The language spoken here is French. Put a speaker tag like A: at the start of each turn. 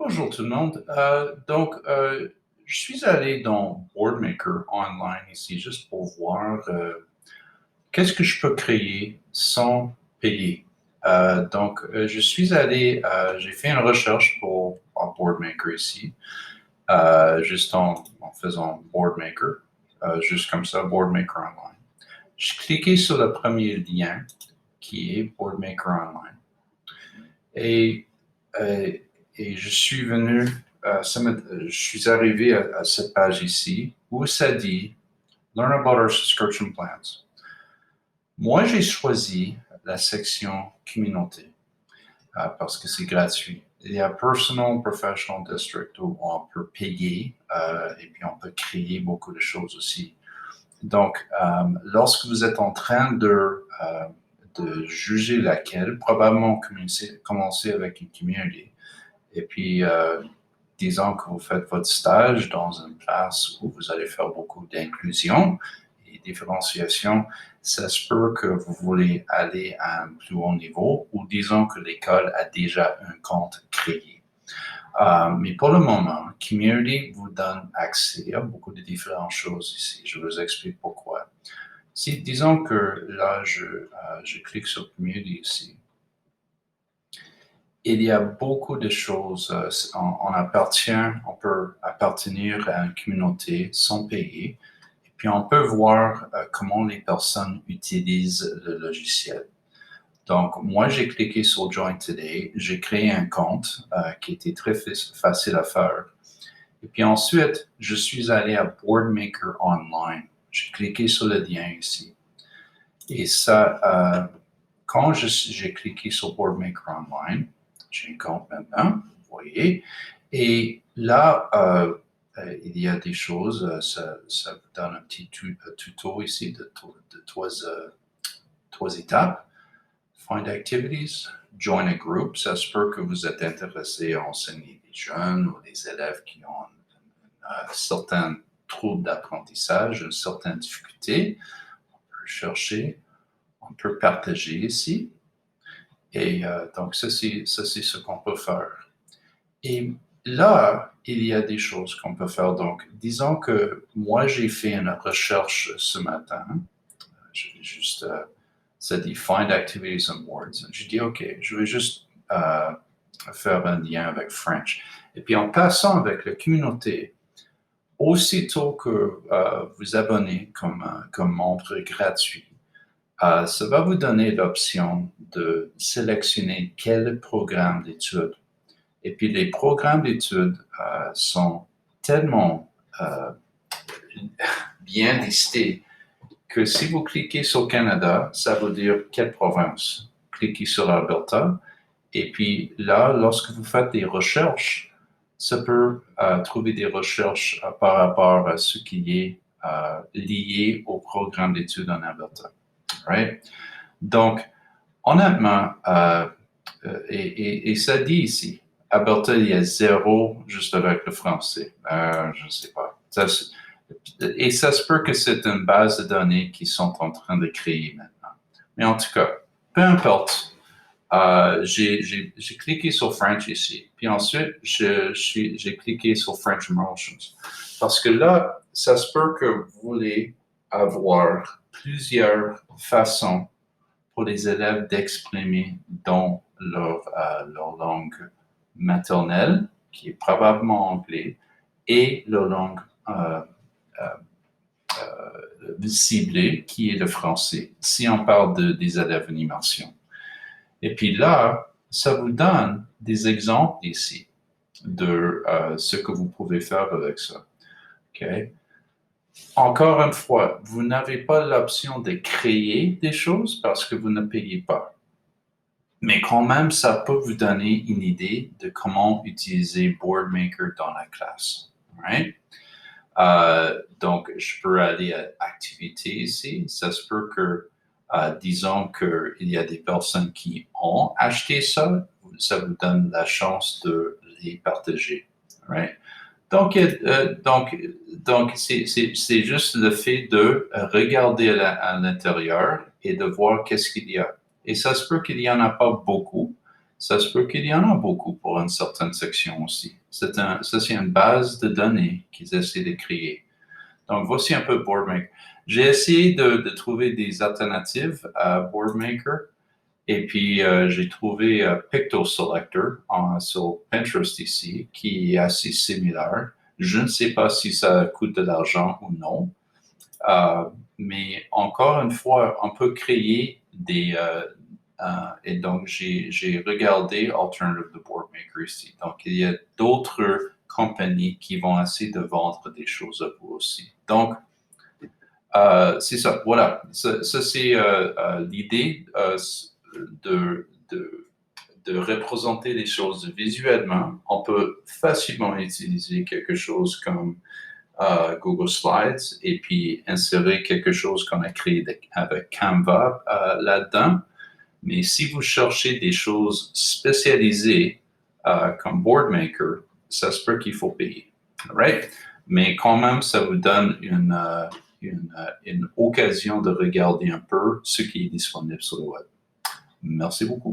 A: Bonjour tout le monde. Je suis allé dans Boardmaker online ici juste pour voir qu'est-ce que je peux créer sans payer. Je suis allé, j'ai fait une recherche pour en Boardmaker ici, juste en faisant Boardmaker, juste comme ça, Boardmaker online. Je cliquais sur le premier lien qui est Boardmaker online. Et, euh, et je suis venu, je suis arrivé à cette page ici où ça dit Learn about our subscription plans. Moi, j'ai choisi la section communauté parce que c'est gratuit. Il y a Personal, Professional District où on peut payer et puis on peut créer beaucoup de choses aussi. Donc, lorsque vous êtes en train de juger laquelle, probablement commencer avec une community. Et puis, disons que vous faites votre stage dans une place où vous allez faire beaucoup d'inclusion et différenciation, ça se peut que vous voulez aller à un plus haut niveau ou disons que l'école a déjà un compte créé. Mais pour le moment, Community vous donne accès à beaucoup de différentes choses ici. Je vous explique pourquoi. Si, disons que là, je clique sur Community ici. Il y a beaucoup de choses. On peut appartenir à une communauté sans payer. Et puis, on peut voir comment les personnes utilisent le logiciel. Donc, moi, j'ai cliqué sur Join Today. J'ai créé un compte qui était très facile à faire. Et puis ensuite, je suis allé à Boardmaker Online. J'ai cliqué sur le lien ici. Et ça, quand j'ai cliqué sur Boardmaker Online, j'ai un compte maintenant, vous voyez. Et là, il y a des choses, ça vous donne un petit tuto ici de trois étapes. Find Activities, Join a Group, ça se peut que vous êtes intéressé à enseigner des jeunes ou des élèves qui ont certains troubles d'apprentissage, une certaine difficulté. On peut chercher, on peut partager ici. Et donc, ça, c'est ce qu'on peut faire. Et là, il y a des choses qu'on peut faire. Donc, disons que moi, j'ai fait une recherche ce matin. Je vais juste, ça dit Find Activities and Words. Je dis, OK, je vais juste faire un lien avec French. Et puis, en passant avec la communauté, aussitôt que vous abonnez comme membre gratuit, ça va vous donner l'option de sélectionner quel programme d'études. Et puis les programmes d'études sont tellement bien listés que si vous cliquez sur Canada, ça veut dire quelle province. Cliquez sur Alberta. Et puis là, lorsque vous faites des recherches, ça peut trouver des recherches par rapport à ce qui est lié au programme d'études en Alberta. Right? Donc, honnêtement, et ça dit ici, Alberta, il y a zéro juste avec le français. Je ne sais pas. Et ça se peut que c'est une base de données qu'ils sont en train de créer maintenant. Mais en tout cas, peu importe. J'ai cliqué sur French ici. Puis ensuite, j'ai cliqué sur French Emotions. Parce que là, ça se peut que vous voulez avoir plusieurs façons pour les élèves d'exprimer dans leur langue maternelle, qui est probablement anglais, et leur langue ciblée, qui est le français, si on parle des élèves en immersion. Et puis là, ça vous donne des exemples ici de ce que vous pouvez faire avec ça. Okay? Encore une fois, vous n'avez pas l'option de créer des choses parce que vous ne payez pas. Mais quand même, ça peut vous donner une idée de comment utiliser Boardmaker dans la classe. Right? Donc, je peux aller à activités ici. Ça se peut que, disons qu'il y a des personnes qui ont acheté ça, ça vous donne la chance de les partager. Right? Donc, c'est juste le fait de regarder à l'intérieur et de voir qu'est-ce qu'il y a. Et ça se peut qu'il n'y en a pas beaucoup, Ça se peut qu'il y en a beaucoup pour une certaine section aussi. C'est une base de données qu'ils essaient de créer. Donc, voici un peu BoardMaker. J'ai essayé de trouver des alternatives à BoardMaker. Et puis, j'ai trouvé PictoSelector sur Pinterest ici, qui est assez similaire. Je ne sais pas si ça coûte de l'argent ou non. Mais encore une fois, on peut créer des... et donc, j'ai regardé Alternative to BoardMaker ici. Donc, il y a d'autres compagnies qui vont essayer de vendre des choses à vous aussi. Donc, c'est ça, voilà. Ça c'est l'idée de représenter les choses visuellement. On peut facilement utiliser quelque chose comme Google Slides et puis insérer quelque chose qu'on a créé avec Canva là-dedans. Mais si vous cherchez des choses spécialisées comme BoardMaker, ça se peut qu'il faut payer. Right? Mais quand même, ça vous donne une occasion de regarder un peu ce qui est disponible sur le web. Merci beaucoup.